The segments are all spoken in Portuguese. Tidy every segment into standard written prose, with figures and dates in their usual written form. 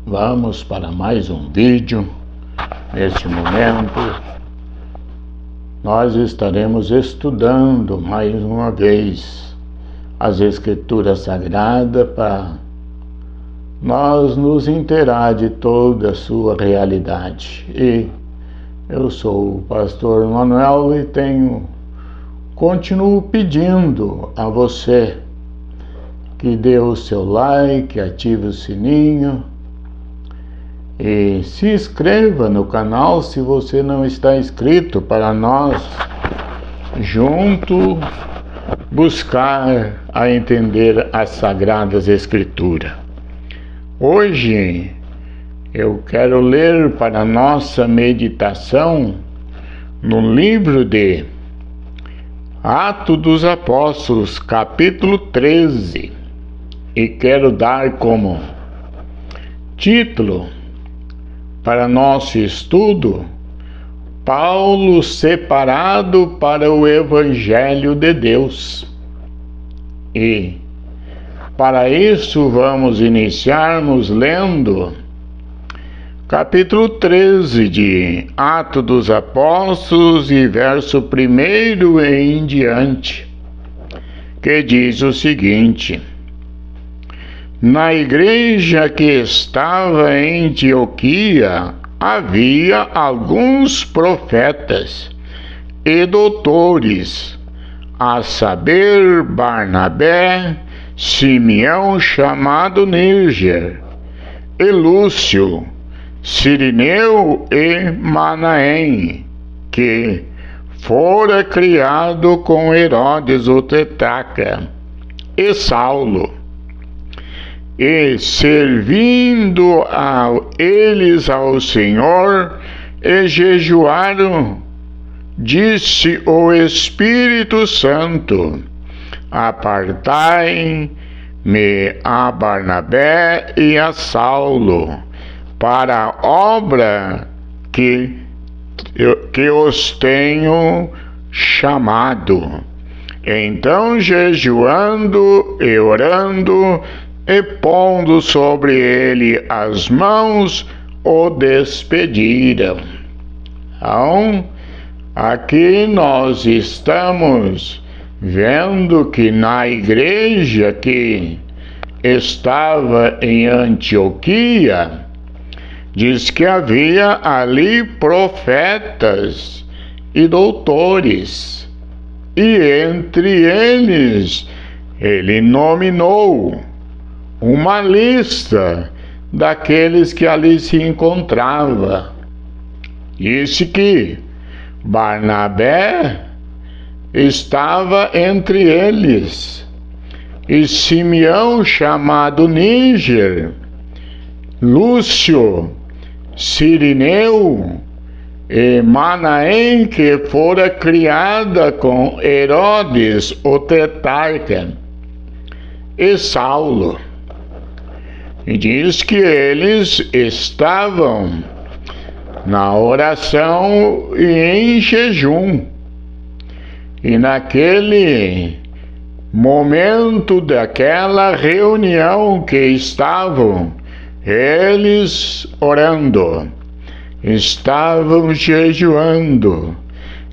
Vamos para mais um vídeo. Neste momento, nós estaremos estudando mais uma vez as Escrituras Sagradas para nós nos inteirar de toda a sua realidade. E eu sou o pastor Manuel e continuo pedindo a você que dê o seu like, ative o sininho e se inscreva no canal se você não está inscrito, para nós juntos buscar a entender as Sagradas Escrituras. Hoje eu quero ler para nossa meditação no livro de Atos dos Apóstolos, capítulo 13, e quero dar como título para nosso estudo: Paulo separado para o Evangelho de Deus. E para isso vamos iniciarmos lendo capítulo 13 de Atos dos Apóstolos e verso 1 em diante, que diz o seguinte: Na igreja que estava em Antioquia havia alguns profetas e doutores, a saber, Barnabé, Simeão chamado Níger, e Lúcio, Cirineu e Manaém, que fora criado com Herodes o tetrarca, e Saulo. E servindo eles ao Senhor e jejuaram, disse o Espírito Santo: Apartai-me a Barnabé e a Saulo para a obra que os tenho chamado. Então, jejuando e orando e pondo sobre ele as mãos, o despediram. Então, aqui nós estamos vendo que na igreja que estava em Antioquia, diz que havia ali profetas e doutores, e entre eles ele nominou uma lista daqueles que ali se encontrava. Disse que Barnabé estava entre eles, e Simeão chamado Níger, Lúcio, Cirineu e Manaém, que fora criada com Herodes o tetrarca, e Saulo. E diz que eles estavam na oração e em jejum. E naquele momento daquela reunião que estavam eles orando, estavam jejuando,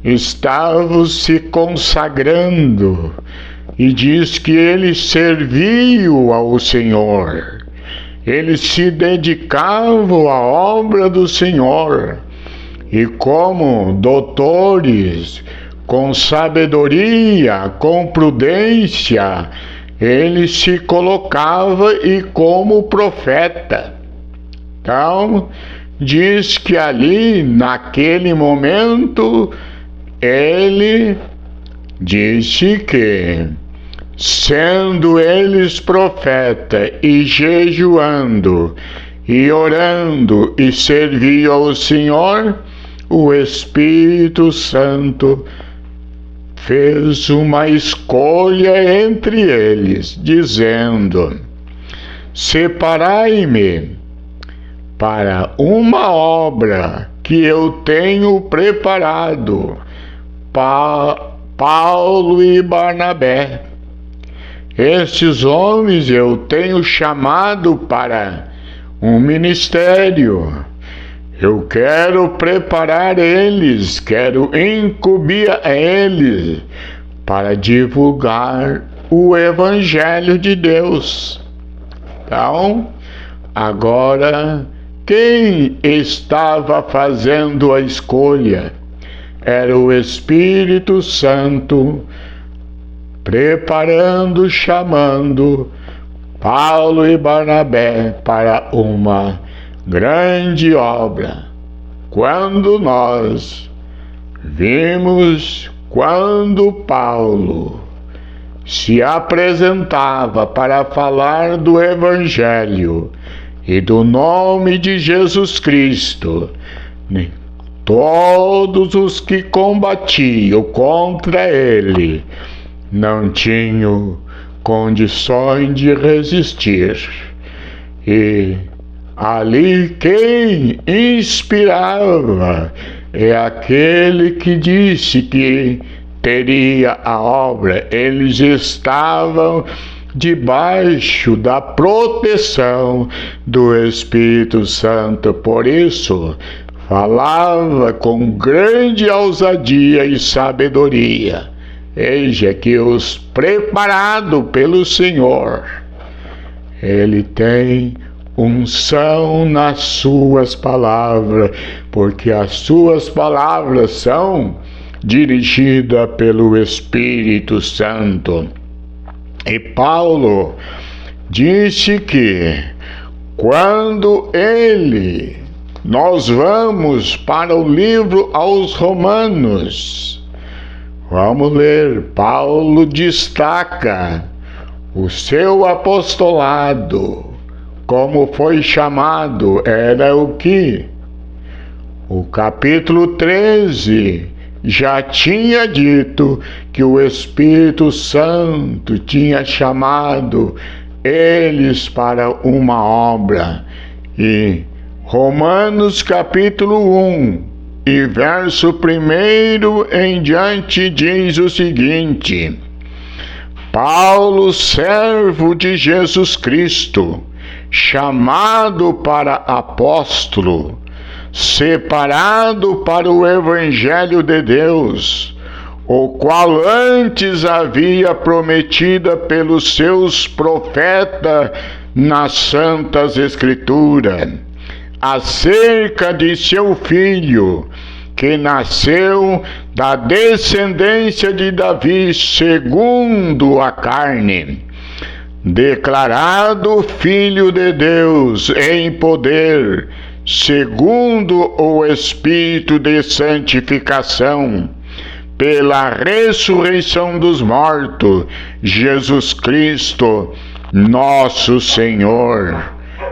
estavam se consagrando, e diz que eles serviam ao Senhor. Eles se dedicavam à obra do Senhor, e como doutores, com sabedoria, com prudência, ele se colocava e como profeta. Então, diz que ali, naquele momento, ele disse que, sendo eles profeta e jejuando e orando e serviam ao Senhor, o Espírito Santo fez uma escolha entre eles, dizendo: Separai-me para uma obra que eu tenho preparado, Paulo e Barnabé. Estes homens eu tenho chamado para um ministério. Eu quero preparar eles, quero incumbir a eles para divulgar o Evangelho de Deus. Então, agora, quem estava fazendo a escolha era o Espírito Santo, preparando, chamando Paulo e Barnabé para uma grande obra. Quando nós vimos quando Paulo se apresentava para falar do Evangelho e do nome de Jesus Cristo, todos os que combatiam contra ele não tinham condições de resistir. E ali quem inspirava é aquele que disse que teria a obra. Eles estavam debaixo da proteção do Espírito Santo. Por isso, falava com grande ousadia e sabedoria. Eis que os preparados pelo Senhor, Ele tem unção nas suas palavras, porque as suas palavras são dirigidas pelo Espírito Santo. E Paulo disse que quando nós vamos para o livro aos Romanos, vamos ler, Paulo destaca o seu apostolado, como foi chamado, era o que? O capítulo 13 já tinha dito que o Espírito Santo tinha chamado eles para uma obra. E Romanos capítulo 1 e verso 1 em diante diz o seguinte: Paulo, servo de Jesus Cristo, chamado para apóstolo, separado para o Evangelho de Deus, o qual antes havia prometida pelos seus profetas nas Santas Escrituras, acerca de seu filho, que nasceu da descendência de Davi segundo a carne, declarado Filho de Deus em poder, segundo o Espírito de santificação, pela ressurreição dos mortos, Jesus Cristo, nosso Senhor.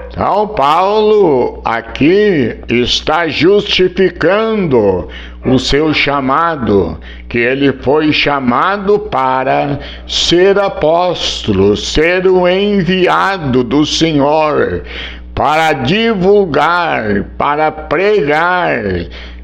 Então, Paulo aqui está justificando o seu chamado, que ele foi chamado para ser apóstolo, ser o enviado do Senhor, para divulgar, para pregar,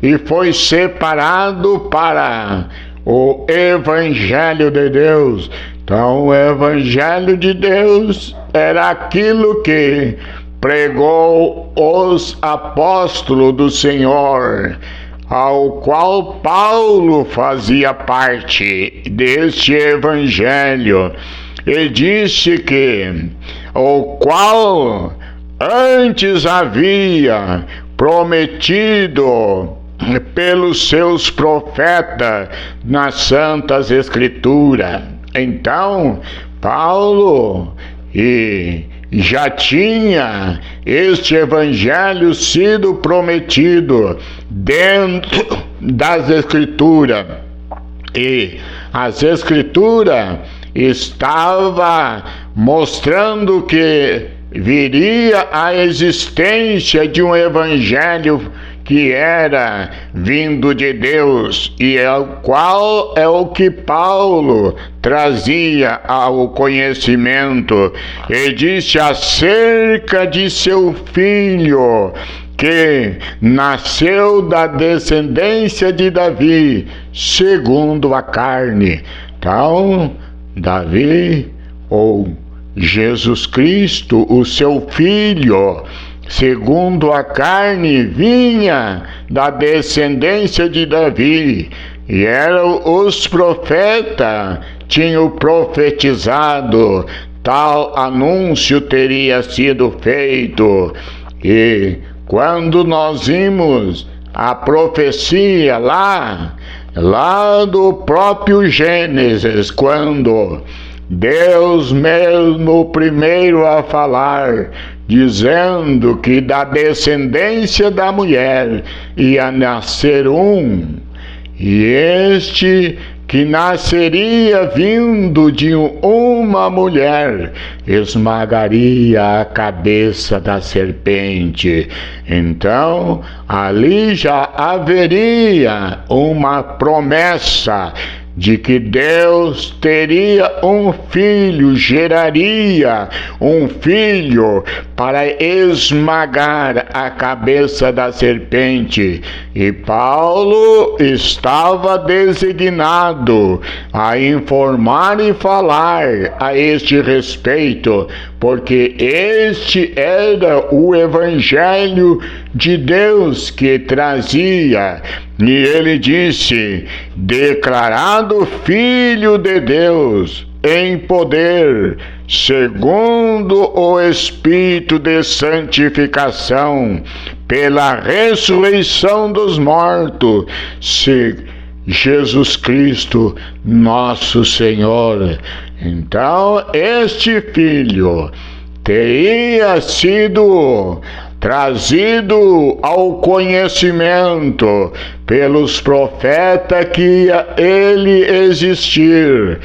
e foi separado para o Evangelho de Deus. Então, o Evangelho de Deus era aquilo que pregou os apóstolos do Senhor, ao qual Paulo fazia parte deste Evangelho, e disse que o qual antes havia prometido pelos seus profetas nas Santas Escrituras. Então, Paulo já tinha este Evangelho sido prometido dentro das Escrituras, e as Escrituras estavam mostrando que viria a existência de um Evangelho que era vindo de Deus, e qual é o que Paulo trazia ao conhecimento. E disse acerca de seu filho, que nasceu da descendência de Davi, segundo a carne. Então, Davi, ou Jesus Cristo, o seu filho, segundo a carne, vinha da descendência de Davi, e eram os profetas tinham profetizado, tal anúncio teria sido feito. E quando nós vimos a profecia lá do próprio Gênesis, quando Deus mesmo primeiro a falar, dizendo que da descendência da mulher ia nascer e este que nasceria vindo de uma mulher esmagaria a cabeça da serpente. Então, ali já haveria uma promessa de que Deus teria um filho, geraria um filho para esmagar a cabeça da serpente. E Paulo estava designado a informar e falar a este respeito, porque este era o Evangelho de Deus que trazia. E ele disse: declarado Filho de Deus em poder, segundo o Espírito de santificação, pela ressurreição dos mortos, Jesus Cristo, nosso Senhor. Então, este Filho teria sido trazido ao conhecimento pelos profetas que ele existir.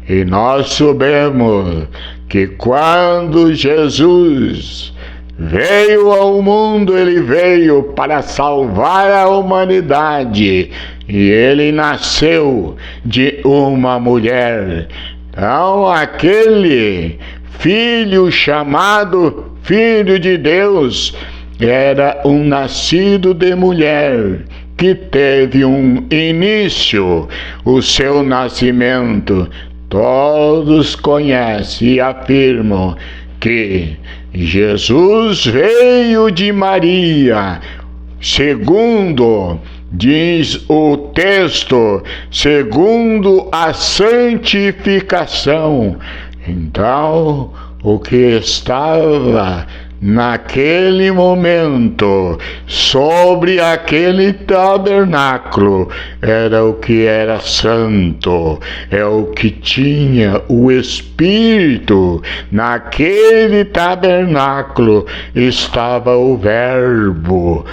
E nós sabemos que quando Jesus veio ao mundo, ele veio para salvar a humanidade, e ele nasceu de uma mulher. Então, aquele filho chamado Filho de Deus era um nascido de mulher, que teve um início, o seu nascimento. Todos conhecem e afirmam que Jesus veio de Maria, segundo diz o texto, segundo a santificação. Então, o que estava naquele momento sobre aquele tabernáculo era o que era santo, é o que tinha o Espírito. Naquele tabernáculo estava o Verbo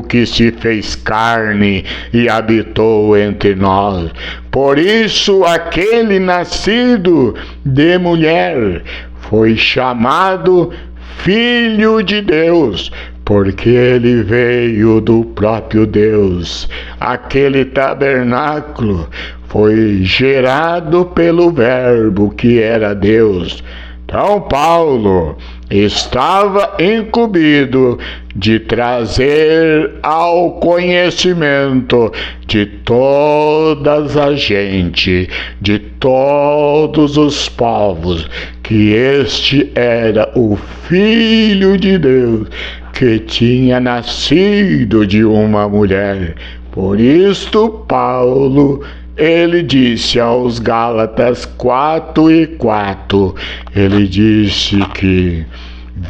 que se fez carne e habitou entre nós. Por isso aquele nascido de mulher foi chamado Filho de Deus, porque ele veio do próprio Deus. Aquele tabernáculo foi gerado pelo Verbo que era Deus. Então Paulo estava incumbido de trazer ao conhecimento de todas as gente, de todos os povos, que este era o Filho de Deus, que tinha nascido de uma mulher. Por isto Paulo, ele disse aos Gálatas 4:4, ele disse que,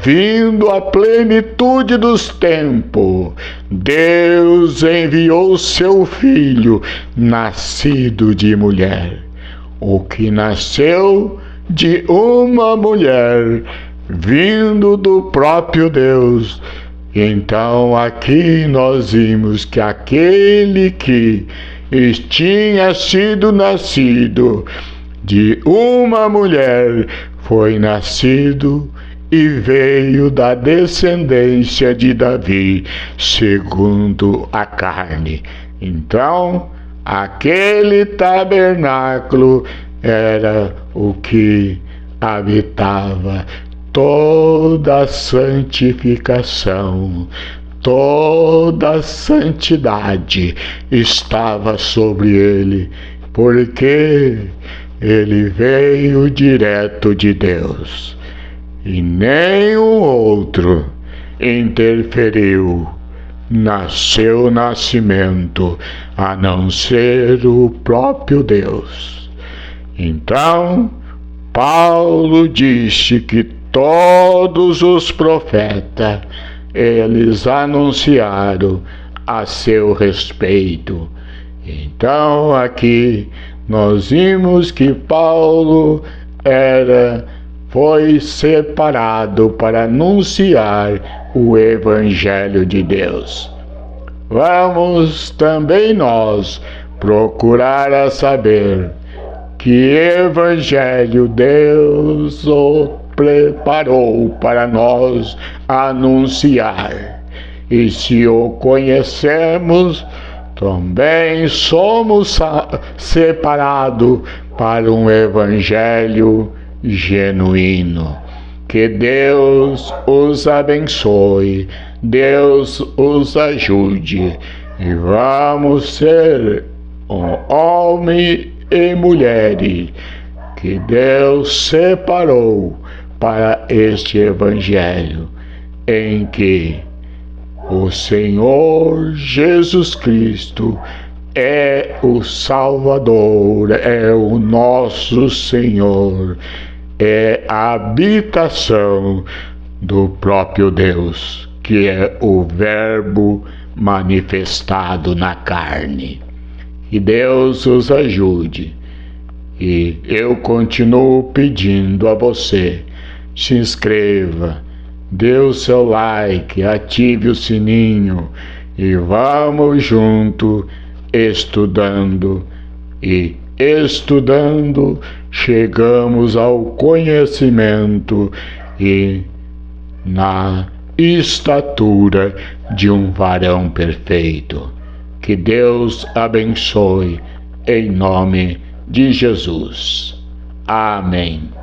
vindo a plenitude dos tempos, Deus enviou seu Filho, nascido de mulher. O que nasceu de uma mulher, vindo do próprio Deus. Então aqui nós vimos que aquele que tinha sido nascido de uma mulher foi nascido e veio da descendência de Davi, segundo a carne. Então, aquele tabernáculo era o que habitava toda a santificação, toda a santidade estava sobre ele, porque ele veio direto de Deus. E nenhum outro interferiu seu nascimento, a não ser o próprio Deus. Então, Paulo disse que todos os profetas, eles anunciaram a seu respeito. Então, aqui nós vimos que Paulo foi separado para anunciar o Evangelho de Deus. Vamos também nós procurar saber que Evangelho Deus o preparou para nós anunciar. E se o conhecemos, também somos separados para um Evangelho genuíno. Que Deus os abençoe, Deus os ajude, e vamos ser um homem e mulher que Deus separou para este Evangelho, em que o Senhor Jesus Cristo é o Salvador, é o nosso Senhor, é a habitação do próprio Deus, que é o Verbo manifestado na carne. Que Deus os ajude. E eu continuo pedindo a você, se inscreva, dê o seu like, ative o sininho e vamos junto estudando. E estudando, chegamos ao conhecimento e na estatura de um varão perfeito. Que Deus abençoe em nome de Jesus. Amém.